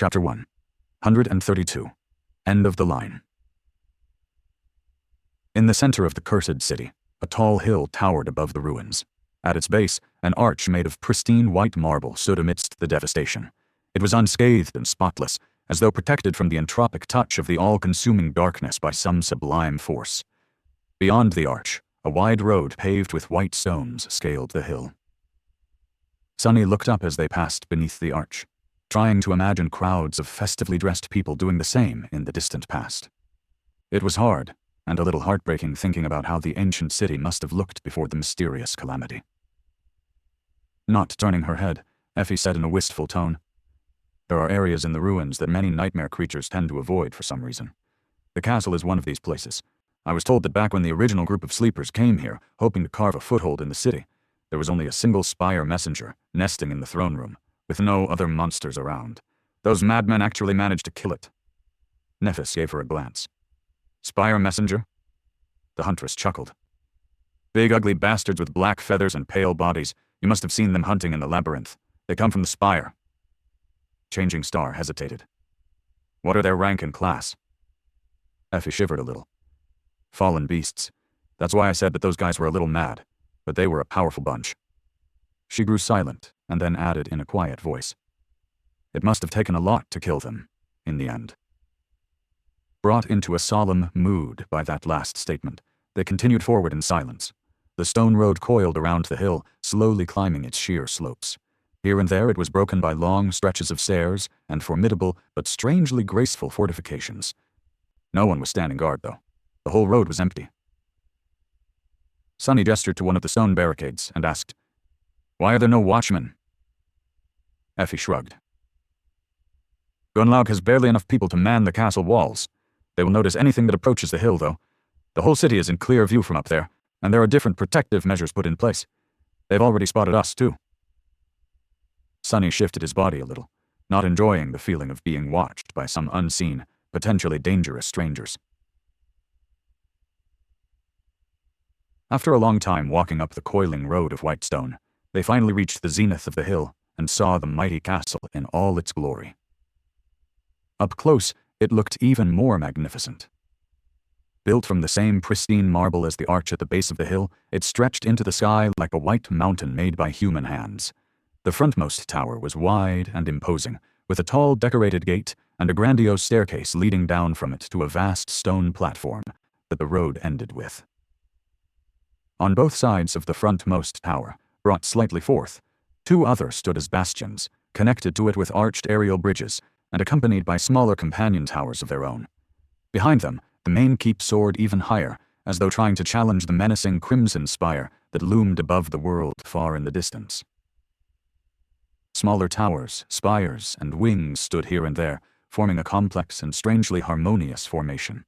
Chapter 132. End of the Line. In the center of the cursed city, a tall hill towered above the ruins. At its base, an arch made of pristine white marble stood amidst the devastation. It was unscathed and spotless, as though protected from the entropic touch of the all-consuming darkness by some sublime force. Beyond the arch, a wide road paved with white stones scaled the hill. Sunny looked up as they passed beneath the arch, trying to imagine crowds of festively dressed people doing the same in the distant past. It was hard, and a little heartbreaking thinking about how the ancient city must have looked before the mysterious calamity. Not turning her head, Effie said in a wistful tone, "There are areas in the ruins that many nightmare creatures tend to avoid for some reason. The castle is one of these places. I was told that back when the original group of sleepers came here, hoping to carve a foothold in the city, there was only a single spire messenger nesting in the throne room, with no other monsters around. Those madmen actually managed to kill it." Nephis gave her a glance. "Spire messenger?" The huntress chuckled. "Big ugly bastards with black feathers and pale bodies. You must have seen them hunting in the labyrinth. They come from the spire." Changing Star hesitated. "What are their rank and class?" Effie shivered a little. "Fallen beasts. That's why I said that those guys were a little mad, but they were a powerful bunch." She grew silent, and then added in a quiet voice, "It must have taken a lot to kill them, in the end." Brought into a solemn mood by that last statement, they continued forward in silence. The stone road coiled around the hill, slowly climbing its sheer slopes. Here and there it was broken by long stretches of stairs and formidable but strangely graceful fortifications. No one was standing guard, though. The whole road was empty. Sunny gestured to one of the stone barricades and asked, "Why are there no watchmen?" Effie shrugged. "Gunlaug has barely enough people to man the castle walls. They will notice anything that approaches the hill, though. The whole city is in clear view from up there, and there are different protective measures put in place. They've already spotted us, too." Sunny shifted his body a little, not enjoying the feeling of being watched by some unseen, potentially dangerous strangers. After a long time walking up the coiling road of white stone, they finally reached the zenith of the hill and saw the mighty castle in all its glory. Up close, it looked even more magnificent. Built from the same pristine marble as the arch at the base of the hill, it stretched into the sky like a white mountain made by human hands. The frontmost tower was wide and imposing, with a tall decorated gate and a grandiose staircase leading down from it to a vast stone platform that the road ended with. On both sides of the frontmost tower, brought slightly forth, two others stood as bastions, connected to it with arched aerial bridges, and accompanied by smaller companion towers of their own. Behind them, the main keep soared even higher, as though trying to challenge the menacing crimson spire that loomed above the world far in the distance. Smaller towers, spires, and wings stood here and there, forming a complex and strangely harmonious formation.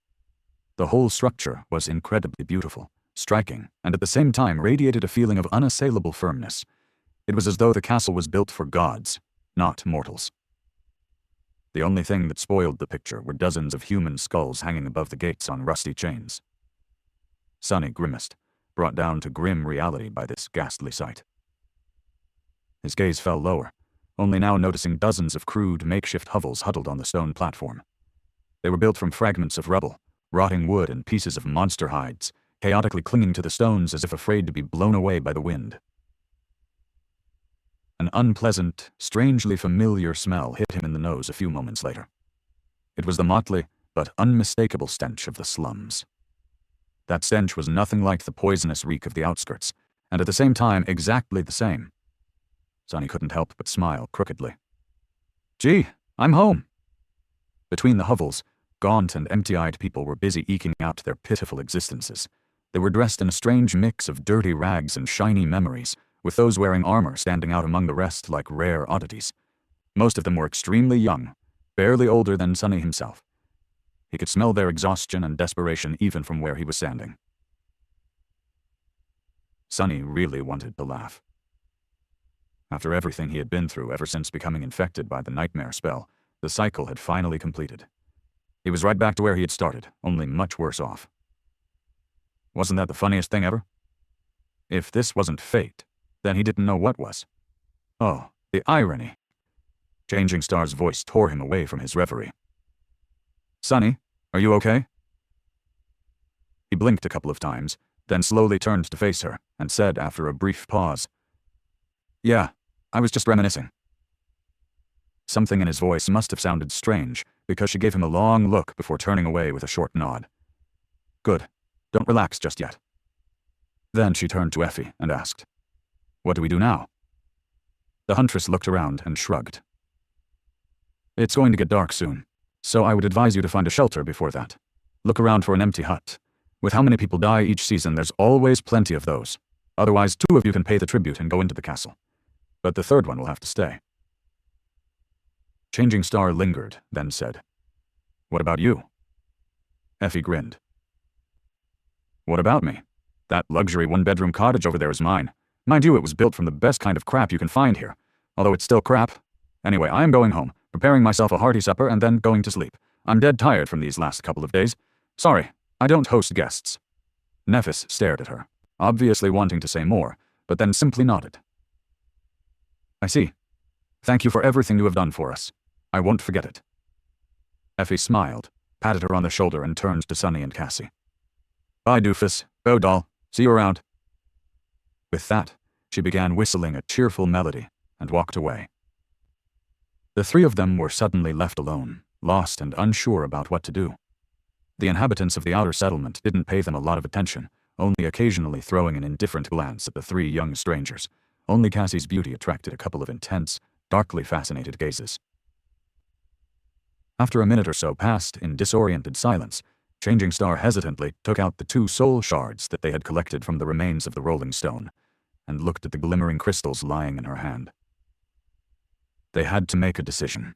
The whole structure was incredibly beautiful, striking, and at the same time radiated a feeling of unassailable firmness. It was as though the castle was built for gods, not mortals. The only thing that spoiled the picture were dozens of human skulls hanging above the gates on rusty chains. Sunny grimaced, brought down to grim reality by this ghastly sight. His gaze fell lower, only now noticing dozens of crude, makeshift hovels huddled on the stone platform. They were built from fragments of rubble, rotting wood, and pieces of monster hides, chaotically clinging to the stones as if afraid to be blown away by the wind. An unpleasant, strangely familiar smell hit him in the nose a few moments later. It was the motley, but unmistakable stench of the slums. That stench was nothing like the poisonous reek of the outskirts, and at the same time exactly the same. Sunny couldn't help but smile crookedly. "Gee, I'm home." Between the hovels, gaunt and empty-eyed people were busy eking out their pitiful existences. They were dressed in a strange mix of dirty rags and shiny memories, with those wearing armor standing out among the rest like rare oddities. Most of them were extremely young, barely older than Sunny himself. He could smell their exhaustion and desperation even from where he was standing. Sunny really wanted to laugh. After everything he had been through ever since becoming infected by the nightmare spell, the cycle had finally completed. He was right back to where he had started, only much worse off. Wasn't that the funniest thing ever? If this wasn't fate, then he didn't know what was. Oh, the irony. Changing Star's voice tore him away from his reverie. "Sonny, are you okay?" He blinked a couple of times, then slowly turned to face her, and said after a brief pause, "Yeah, I was just reminiscing." Something in his voice must have sounded strange, because she gave him a long look before turning away with a short nod. "Good. Don't relax just yet." Then she turned to Effie and asked, "What do we do now?" The huntress looked around and shrugged. "It's going to get dark soon, so I would advise you to find a shelter before that. Look around for an empty hut. With how many people die each season, there's always plenty of those. Otherwise, 2 of you can pay the tribute and go into the castle. But the third one will have to stay." Changing Star lingered, then said, "What about you?" Effie grinned. "What about me? That luxury 1-bedroom cottage over there is mine. Mind you, it was built from the best kind of crap you can find here, although it's still crap. Anyway, I am going home, preparing myself a hearty supper and then going to sleep. I'm dead tired from these last couple of days. Sorry, I don't host guests." Nephis stared at her, obviously wanting to say more, but then simply nodded. "I see. Thank you for everything you have done for us. I won't forget it." Effie smiled, patted her on the shoulder, and turned to Sonny and Cassie. "Bye, doofus. Go, doll. See you around." With that, she began whistling a cheerful melody and walked away. The 3 of them were suddenly left alone, lost and unsure about what to do. The inhabitants of the outer settlement didn't pay them a lot of attention, only occasionally throwing an indifferent glance at the 3 young strangers. Only Cassie's beauty attracted a couple of intense, darkly fascinated gazes. After a minute or so passed in disoriented silence, Changing Star hesitantly took out the 2 soul shards that they had collected from the remains of the rolling stone, and looked at the glimmering crystals lying in her hand. They had to make a decision.